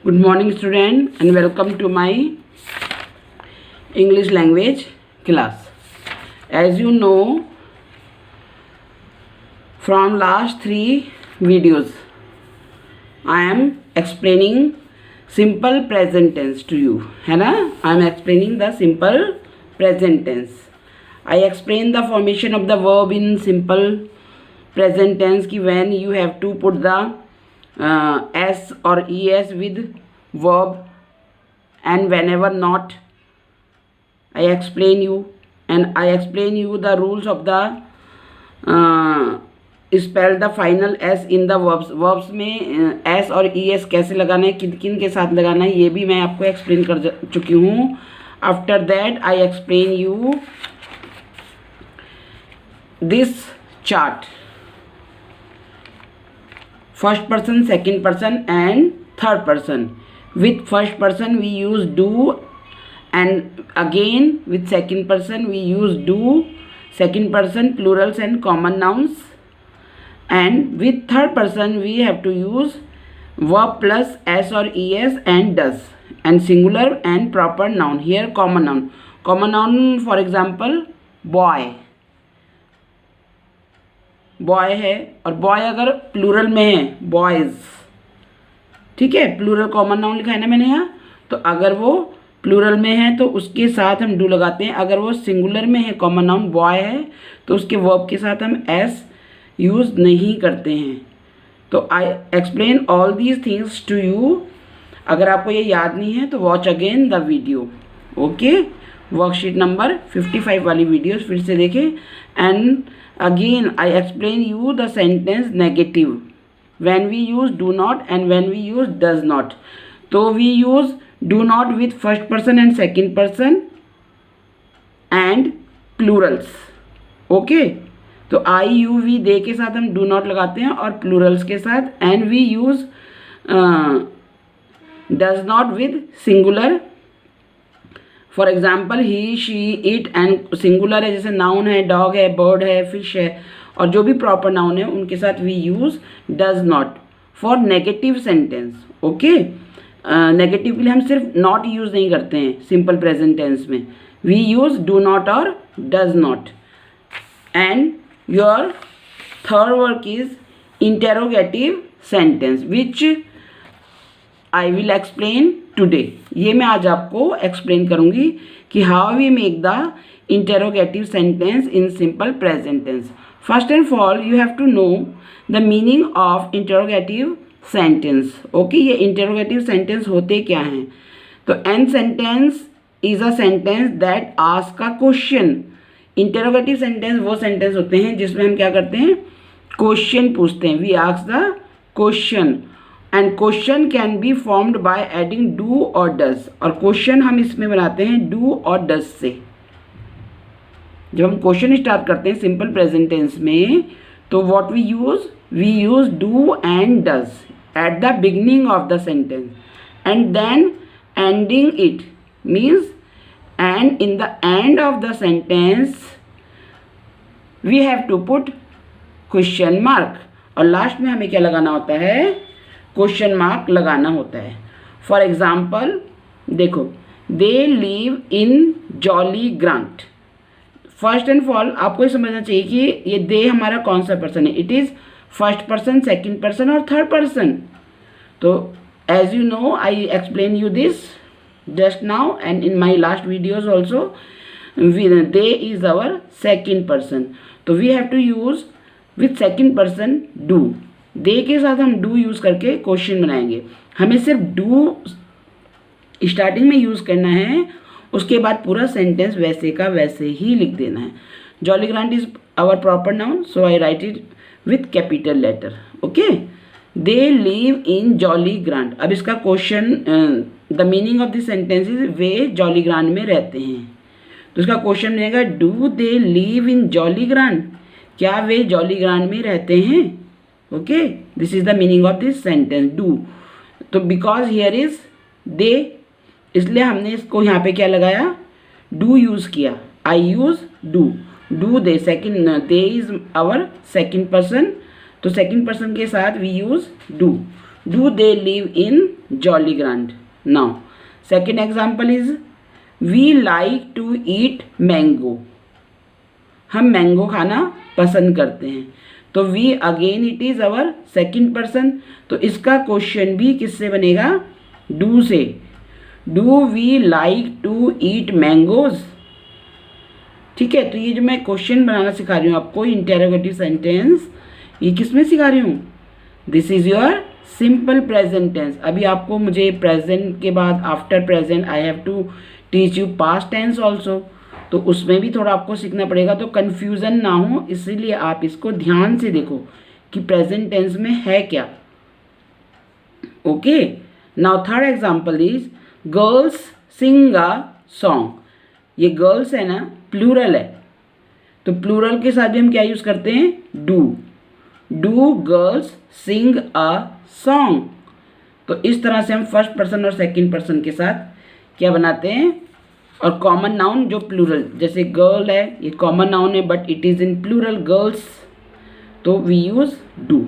Good morning student and welcome to my English language class. As you know, from last 3 videos I am explaining simple present tense to you, है ना? I am explaining the simple present tense. I explain the formation of the verb in simple present tense कि when you have to put the s or es with verb, and whenever not, I explain you the rules of the spell the final s in the verbs में s और es कैसे लगाना है, किन किन के साथ लगाना है, ये भी मैं आपको एक्सप्लेन कर चुकी हूँ. After that I explain you this chart. First person, second person and third person. With first person we use do, and again with second person we use do, second person plurals and common nouns, and with third person we have to use verb plus s or es and does, and singular and proper noun. Here common noun, for example boy. Boy है और boy अगर plural में है boys, ठीक है, plural common noun लिखा है ना मैंने यहाँ, तो अगर वो प्लूरल में है तो उसके साथ हम डू लगाते हैं. अगर वो सिंगुलर में है कॉमन नाउन बॉय है तो उसके वर्ब के साथ हम एस यूज़ नहीं करते हैं. तो I explain all these things to you. अगर आपको ये याद नहीं है तो watch again the video. Okay, worksheet number 55 वाली वीडियोस फिर से देखें. And again I explain you the sentence negative when we use do not and when we use does not. तो we use do not with first person and second person and plurals. Okay, तो आई you we दे के साथ हम do not लगाते हैं और plurals के साथ, and we use does not with singular. For example he she it, and singular है जैसे नाउन है डॉग है बर्ड है फिश है, और जो भी प्रॉपर नाउन है उनके साथ we use does not for negative sentence. Okay, negative के लिए हम सिर्फ नॉट यूज़ नहीं करते हैं सिंपल प्रेजेंट टेंस में, वी यूज़ डू नॉट और does not. And your third work is interrogative sentence which I will explain today. ये मैं आज आपको एक्सप्लेन करूँगी कि how we make the interrogative sentence in simple present tense. First and all you have to know the meaning of interrogative sentence. Okay, ये interrogative sentence होते क्या हैं? तो an sentence is a sentence that ask a question. Interrogative sentence वो sentence होते हैं जिसमें हम क्या करते हैं, क्वेश्चन पूछते हैं. We ask the question, and question can be formed by adding do और डज. और क्वेश्चन हम इसमें बनाते हैं डू और डज से. जब हम क्वेश्चन स्टार्ट करते हैं सिंपल प्रेजेंट टेंस में तो what we use do and does at the beginning of the sentence, and then ending it means, and in the end of the sentence we have to put question mark. और last में हमें क्या लगाना होता है, question mark लगाना होता है. फॉर एग्जाम्पल देखो, दे live in Jolly grant. First and all आपको ये समझना चाहिए कि ये दे हमारा कौन सा पर्सन है. It is first person, second person और थर्ड पर्सन. तो as you know I explain you this just now and in my last videos also. They is our second person, तो we have to use with second person do. They के साथ हम do use करके question बनाएंगे. हमें सिर्फ do starting में use करना है, उसके बाद पूरा सेंटेंस वैसे का वैसे ही लिख देना है. Jolly Grant is our proper noun, so I write it with capital letter. Okay, they live in Jolly Grant. अब इसका question, the meaning of this sentence is वे जॉली ग्रांट में रहते हैं. तो इसका क्वेश्चन बनेगा do they live in Jolly Grant. क्या वे जॉली ग्रांट में रहते हैं? Okay, this is the meaning of this sentence do. तो बिकॉज हियर इज दे, इसलिए हमने इसको यहाँ पे क्या लगाया, डू यूज़ किया. I use do they. Second, they is our second person, तो सेकंड पर्सन के साथ we use do. Do they live in Jolly Grant? Now, second example is we like to eat mango. हम mango खाना पसंद करते हैं. तो we again it is our second person. तो इसका क्वेश्चन भी किससे बनेगा? डू से. Do we like to eat mangoes. ठीक है. तो ये जो मैं क्वेश्चन बनाना सिखा रही हूँ आपको, इंटेरोगेटिव सेंटेंस, ये किस में सिखा रही हूँ? This is your simple present tense. अभी आपको मुझे प्रेजेंट के बाद after present I have to teach you past tense also. तो उसमें भी थोड़ा आपको सीखना पड़ेगा, तो कन्फ्यूज़न ना हो, इसीलिए आप इसको ध्यान से देखो कि प्रेजेंट टेंस में है क्या. Okay. Now third example is girls sing a song. ये गर्ल्स है ना, प्लूरल है. तो प्लूरल के साथ भी हम क्या यूज़ करते हैं? Do. Do girls sing a song. तो इस तरह से हम फर्स्ट पर्सन और सेकंड पर्सन के साथ क्या बनाते हैं? और कॉमन नाउन जो प्लूरल, जैसे गर्ल है, ये कॉमन नाउन है but it is in plural girls, तो we use do.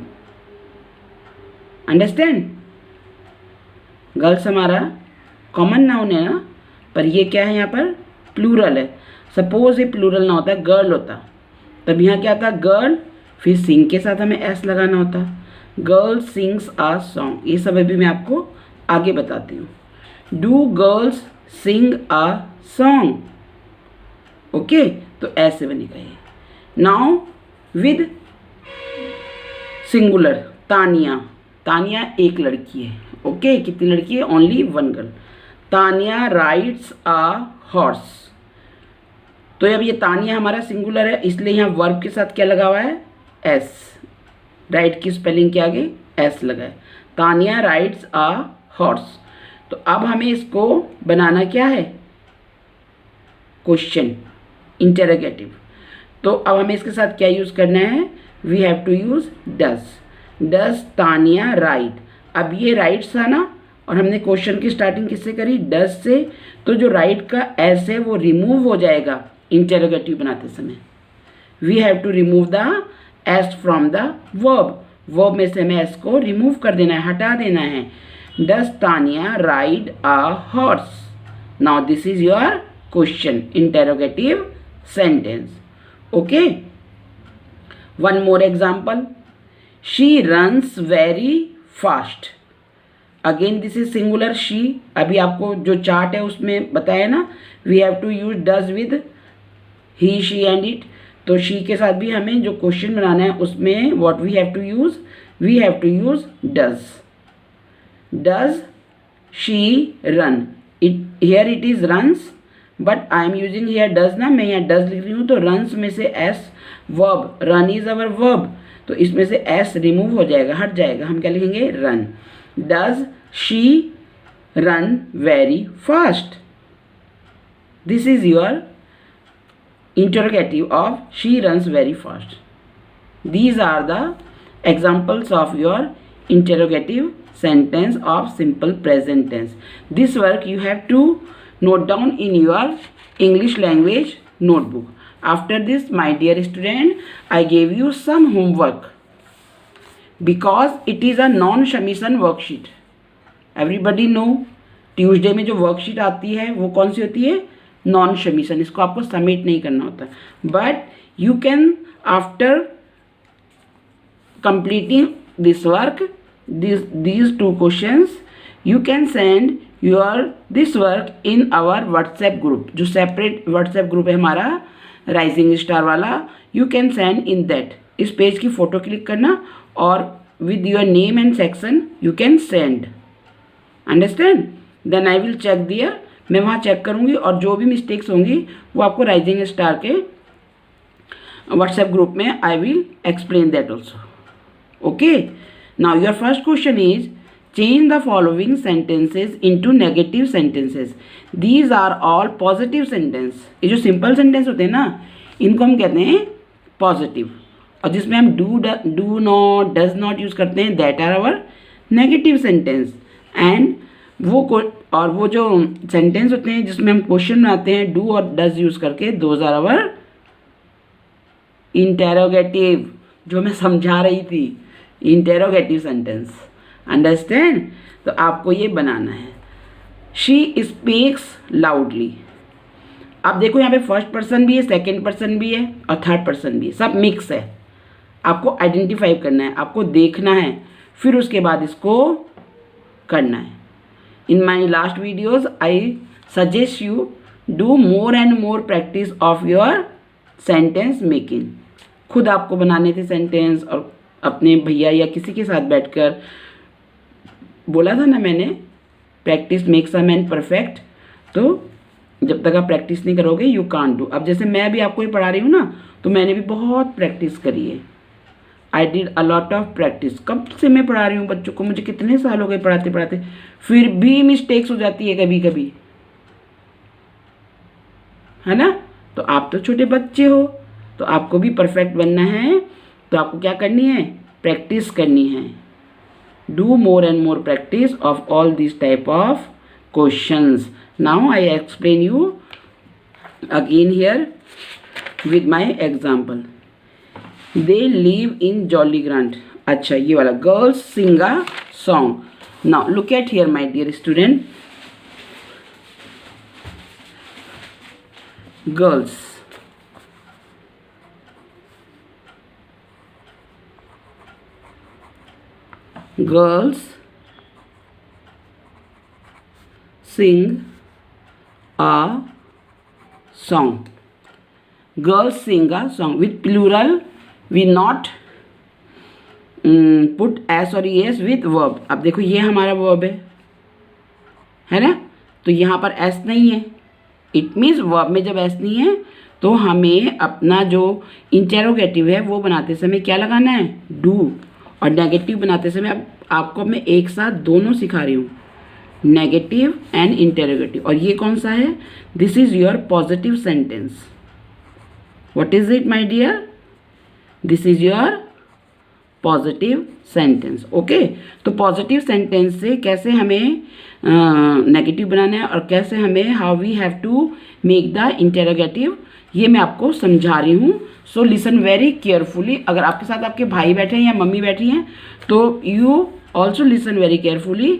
Understand? Girls हमारा कॉमन नाउन है ना, पर ये क्या है यहाँ पर? प्लूरल है. सपोज ये प्लूरल ना होता, गर्ल होता, तब यहाँ क्या आता? गर्ल, फिर सिंग के साथ हमें एस लगाना होता. Girl sings a song. ये सब अभी मैं आपको आगे बताती हूँ. Do girls sing a song. Okay. तो ऐसे बनेगा ये. Now with singular, Tania. Tania एक लड़की है. ओके. कितनी लड़की है? Only one girl. Tania rides a horse. तो अब ये तानिया हमारा सिंगुलर है, इसलिए यहाँ वर्ब के साथ क्या लगा हुआ है? एस. राइट की स्पेलिंग के आगे एस लगा है. Tania rides a horse. तो अब हमें इसको बनाना क्या है? Question, interrogative. तो अब हमें इसके साथ क्या यूज़ करना है? We have to use does. Does Tania ride. अब ये राइड्स था ना, और हमने क्वेश्चन की स्टार्टिंग किससे करी? डज से. तो जो राइट का एस है वो रिमूव हो जाएगा इंटेरोगेटिव बनाते समय. We have to remove the S from the verb. Verb में से हमें एस को रिमूव कर देना है, हटा देना है. Does Tania ride a horse. Now this is your question, interrogative sentence. Okay. One more example. She runs very fast. Again this is singular she. अभी आपको जो चार्ट है उसमें बताया ना, we have to use does with he she and it. तो she के साथ भी हमें जो क्वेश्चन बनाना है उसमें what we have to use? We have to use does. Does she run. It here it is runs, but I am using here does ना, मैं यहाँ डज लिख रही हूँ. तो रन्स में से S, verb, run is our verb, तो इसमें से एस रिमूव हो जाएगा, हट जाएगा. हम क्या लिखेंगे? Run. Does she run very fast. This is your interrogative of she runs very fast. These are the examples of your interrogative sentence of simple present tense. This work you have to note down in your English language notebook. After this, my dear student, I gave you some homework because it is a non-submission worksheet. Everybody know Tuesday में जो worksheet आती है वो कौन सी होती है? Non submission. इसको आपको सबमिट नहीं करना होता, but you can after completing this work, these two questions, you can send your this work in our WhatsApp group. जो सेपरेट WhatsApp ग्रुप है हमारा राइजिंग स्टार वाला, you can send in that. इस page की photo click करना और with your name and section you can send. Understand? Then I will check there. मैं वहाँ चेक करूँगी और जो भी मिस्टेक्स होंगी वो आपको राइजिंग स्टार के व्हाट्सएप ग्रुप में I will explain that also. Okay. Now your first question is change the following sentences into negative sentences. These are all positive sentence. ये जो सिंपल सेंटेंस होते हैं ना, इनको हम कहते हैं पॉजिटिव, और जिसमें हम do not, does not use करते हैं, that are our negative sentence. And वो जो सेंटेंस होते हैं जिसमें हम क्वेश्चन बनाते हैं डू और डज यूज़ करके, दोज आर आवर इंटेरोगेटिव, जो मैं समझा रही थी, इंटेरोगेटिव सेंटेंस. अंडरस्टैंड? तो आपको ये बनाना है। She speaks loudly. अब देखो यहाँ पे फर्स्ट पर्सन भी है, सेकंड पर्सन भी है और थर्ड पर्सन भी है, सब मिक्स है। आपको आइडेंटिफाई करना है, आपको देखना है, फिर उसके बाद इसको करना है। In my last videos I suggest you do more and more practice of your sentence making. खुद आपको बनाने थे सेंटेंस और अपने भैया या किसी के साथ बैठकर बोला था ना मैंने, practice makes a man perfect. तो जब तक आप प्रैक्टिस नहीं करोगे यू कांट डू। अब जैसे मैं भी आपको ये पढ़ा रही हूँ ना, तो मैंने भी बहुत प्रैक्टिस करी है। I did a lot of practice. कब से मैं पढ़ा रही हूँ बच्चों को, मुझे कितने साल हो गए पढ़ाते पढ़ाते, फिर भी मिस्टेक्स हो जाती है कभी कभी, है ना? तो आप तो छोटे बच्चे हो, तो आपको भी परफेक्ट बनना है। तो आपको क्या करनी है? प्रैक्टिस करनी है। Do more and more practice of all this type of questions. Now I explain you again here with my example. They live in Jolly Grant. अच्छा, ये वाला girls sing a song. Now look at here my dear student. Girls, girls sing a song. Girls sing a song. With plural we not put s और es with verb. अब देखो ये हमारा verb है ना? तो यहाँ पर s नहीं है। इट मीन्स वर्ब में जब s नहीं है तो हमें अपना जो इंटेरोगेटिव है वो बनाते समय क्या लगाना है? डू। और नेगेटिव बनाते समय अब आपको मैं एक साथ दोनों सिखा रही हूँ, नेगेटिव एंड इंटेरोगेटिव। और ये कौन सा है? This is your positive sentence. What is it my dear? This is your positive sentence. Okay, तो पॉजिटिव सेंटेंस से कैसे हमें नेगेटिव बनाना है और कैसे हमें how we have to make the interrogative, ये मैं आपको समझा रही हूँ। So listen very carefully. अगर आपके साथ आपके भाई बैठे हैं या मम्मी बैठी हैं तो you also listen very carefully,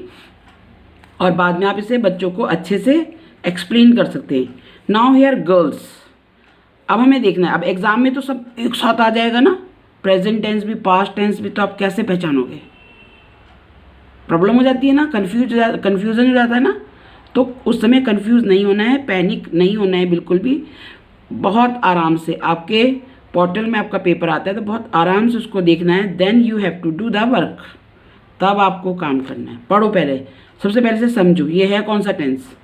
और बाद में आप इसे बच्चों को अच्छे से एक्सप्लेन कर सकते हैं। Now here girls. अब हमें देखना है, अब एग्जाम में तो सब एक साथ आ जाएगा ना, प्रेजेंट टेंस भी पास्ट टेंस भी, तो आप कैसे पहचानोगे? प्रॉब्लम हो जाती है ना, कन्फ्यूजन हो जाता है ना। तो उस समय कंफ्यूज नहीं होना है, पैनिक नहीं होना है बिल्कुल भी। बहुत आराम से आपके पोर्टल में आपका पेपर आता है तो बहुत आराम से उसको देखना है। Then you have to do the work. तब आपको काम करना है। पढ़ो पहले, सबसे पहले से समझो ये है कौन सा टेंस।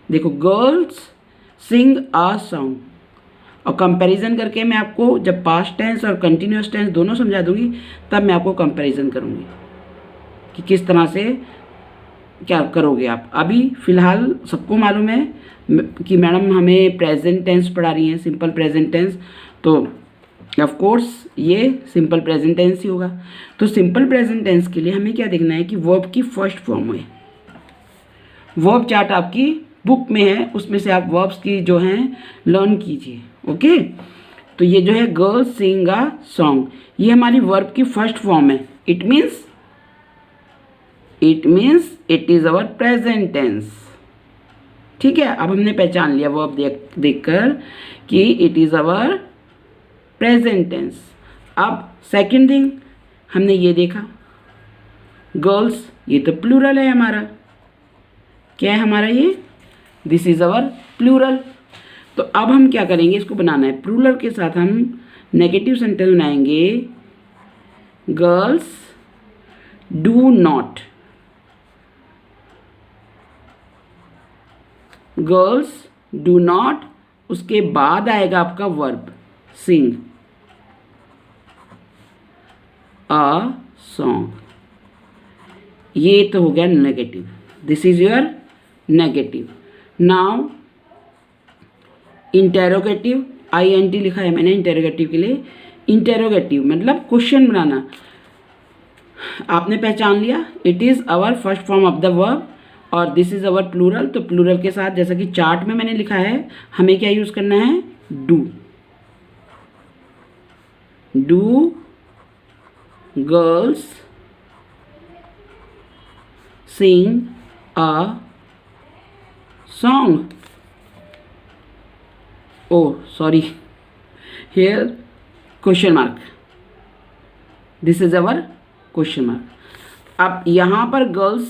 देखो, गर्ल्स सिंग अ सॉन्ग, और कंपैरिजन करके मैं आपको जब पास्ट टेंस और कंटिन्यूस टेंस दोनों समझा दूंगी तब मैं आपको कंपैरिजन करूंगी कि किस तरह से क्या करोगे आप। अभी फ़िलहाल सबको मालूम है कि मैडम हमें प्रेजेंट टेंस पढ़ा रही हैं, सिंपल प्रेजेंट टेंस, तो ऑफ कोर्स ये सिंपल प्रेजेंट टेंस ही होगा। तो सिंपल प्रेजेंट टेंस के लिए हमें क्या देखना है कि वर्ब की फर्स्ट फॉर्म है। वर्ब चार्ट आपकी बुक में है, उसमें से आप वर्ब्स की जो हैं लर्न कीजिए। ओके, तो ये जो है गर्ल्स सिंग अ सॉन्ग, ये हमारी वर्ब की फर्स्ट फॉर्म है। It means it is our present tense. ठीक है, अब हमने पहचान लिया वर्ब देखकर कि it is our present tense. अब सेकंड थिंग हमने ये देखा, गर्ल्स, ये तो प्लूरल है हमारा। क्या है हमारा ये? This is our plural. तो अब हम क्या करेंगे, इसको बनाना है प्लूरल के साथ हम नेगेटिव सेंटेंस बनाएंगे। Girls do not, girls do not, उसके बाद आएगा आपका वर्ब सिंग अ सॉन्ग। ये तो हो गया negative, this is your negative. Now interrogative, INT लिखा है मैंने इंटेरोगेटिव के लिए। इंटेरोगेटिव मतलब क्वेश्चन बनाना। आपने पहचान लिया, it is our first form of the verb और दिस इज़ आवर प्लूरल। तो प्लूरल के साथ जैसा कि चार्ट में मैंने लिखा है, हमें क्या यूज़ करना है? Do. Do girls sing a song? Oh, sorry. Here, question mark. This is our question mark. अब यहाँ पर गर्ल्स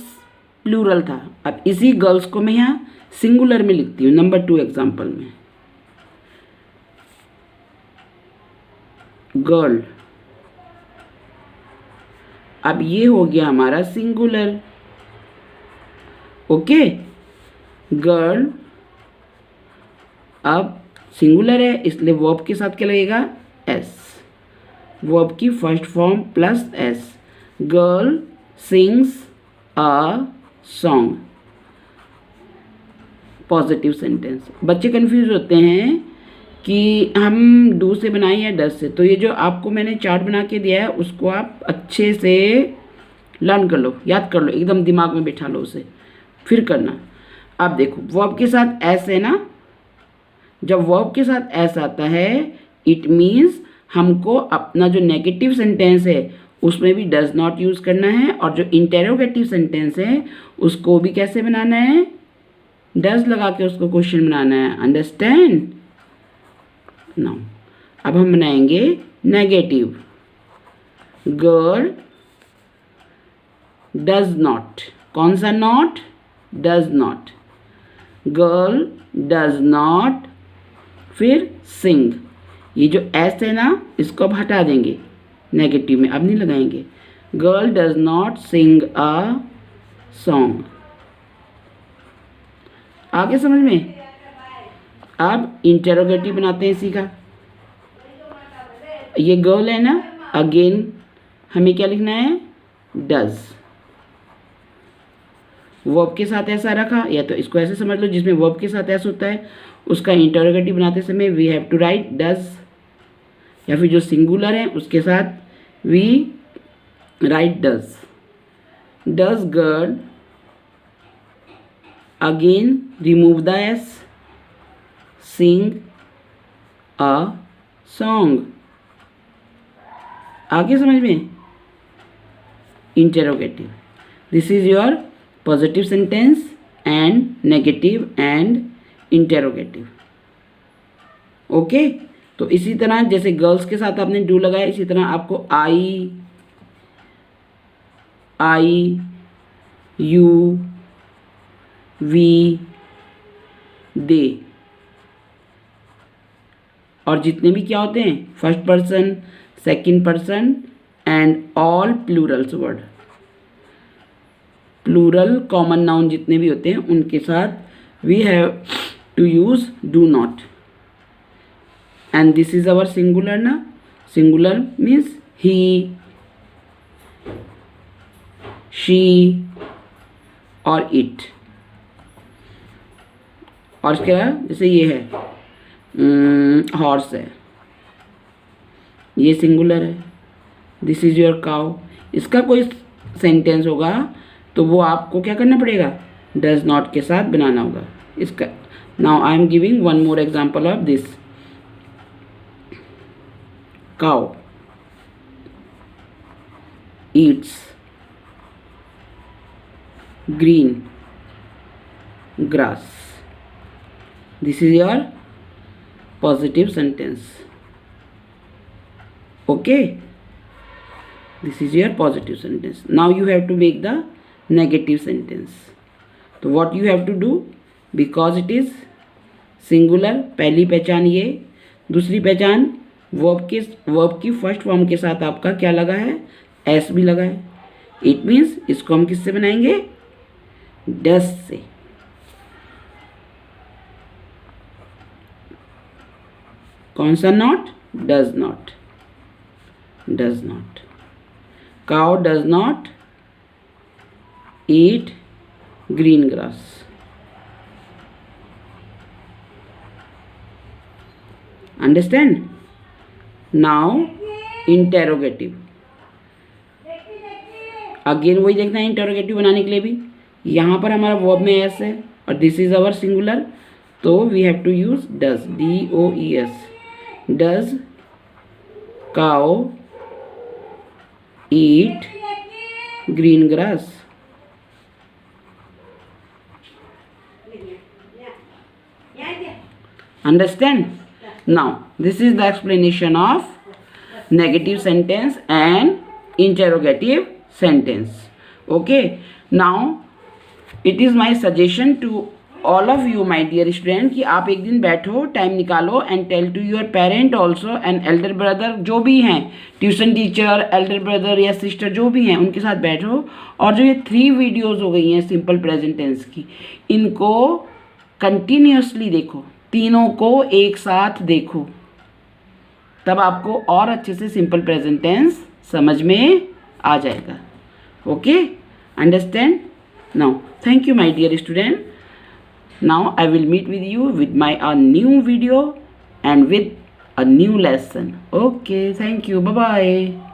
प्लूरल था, अब इसी गर्ल्स को मैं यहाँ सिंगुलर में लिखती हूँ नंबर 2 एग्जाम्पल में. गर्ल. अब ये हो गया हमारा सिंगुलर. Okay, girl. अब सिंगुलर है इसलिए वर्ब के साथ क्या लगेगा? एस. वर्ब की first form plus S. Girl sings a song. Positive sentence. बच्चे कंफ्यूज होते हैं कि हम डू से बनाएं या डस से, तो ये जो आपको मैंने चार्ट बना के दिया है उसको आप अच्छे से लर्न कर लो, याद कर लो, एकदम दिमाग में बिठा लो उसे, फिर करना. अब देखो वर्ब के साथ एस है ना, जब वर्ब के साथ एस आता है इट मीन्स हमको अपना जो नेगेटिव सेंटेंस है उसमें भी डज नॉट यूज़ करना है, और जो इंटेरोगेटिव सेंटेंस है उसको भी कैसे बनाना है? डज लगा के उसको क्वेश्चन बनाना है. Understand now. अब हम बनाएंगे नेगेटिव. Girl does not. कौन सा not? Does not. Girl does not. फिर सिंग. ये जो एस है ना इसको अब हटा देंगे नेगेटिव में, अब नहीं लगाएंगे. Girl does not sing a song. आगे समझ में? अब इंटेरोगेटिव बनाते हैं इसी का. ये गर्ल है ना, अगेन हमें क्या लिखना है? डज. वर्ब के साथ ऐसा रखा, या तो इसको ऐसे समझ लो जिसमें वर्ब के साथ ऐसा होता है उसका इंटेरोगेटिव बनाते समय we have to write does, या फिर जो सिंगुलर है उसके साथ we write does. Does girl. Again remove the S. Sing a song. आगे समझ में? Interrogative. This is your positive sentence and negative and interrogative. Okay, तो इसी तरह जैसे गर्ल्स के साथ आपने डू लगाया, इसी तरह आपको आई, यू, वी, दे, और जितने भी क्या होते हैं first person, second person and all plurals word, plural common noun जितने भी होते हैं उनके साथ we have to use do not. And this is our singular ना. सिंगुलर मीन्स ही, शी और इट. और इसके बाद जैसे ये है हॉर्स है, ये सिंगुलर है. This is your cow. इसका कोई सेंटेंस होगा तो वो आपको क्या करना पड़ेगा? डज नॉट के साथ बनाना होगा इसका. Now I am giving one more example of this. Cow Yeats green grass. This is your positive sentence. Okay, this is your positive sentence. Now you have to make the negative sentence. So what you have to do, because it is singular, पहली पहचान ये, दूसरी पहचान verb की first form के साथ आपका क्या लगा है? एस भी लगा है. इट मीन्स इसको हम किससे बनाएंगे? डज से. कौन सा not? Does not. Does not. Cow does not eat green grass. Understand? Now interrogative. Again वही देखना है इंटेरोगेटिव बनाने के लिए भी. यहाँ पर हमारा वर्ब में एस है और दिस इज अवर सिंगुलर, तो we have to use does. DOES. Does cow eat green grass. Understand? Now, this is the explanation of negative sentence and interrogative sentence. Okay. Now, it is my suggestion to all of you, my dear student, कि आप एक दिन बैठो, time निकालो and tell to your parent also and elder brother, जो भी हैं, tuition teacher, elder brother या सिस्टर जो भी हैं, उनके साथ बैठो और जो ये 3 वीडियोज़ हो गई हैं सिंपल प्रेजेंट टेंस की, इनको कंटिन्यूसली देखो, तीनों को एक साथ देखो, तब आपको और अच्छे से सिंपल प्रेजेंट टेंस समझ में आ जाएगा. Okay, understand? Now thank you my dear student. Now I will meet with you with my new video and with a new lesson. Okay, thank you. Bye bye.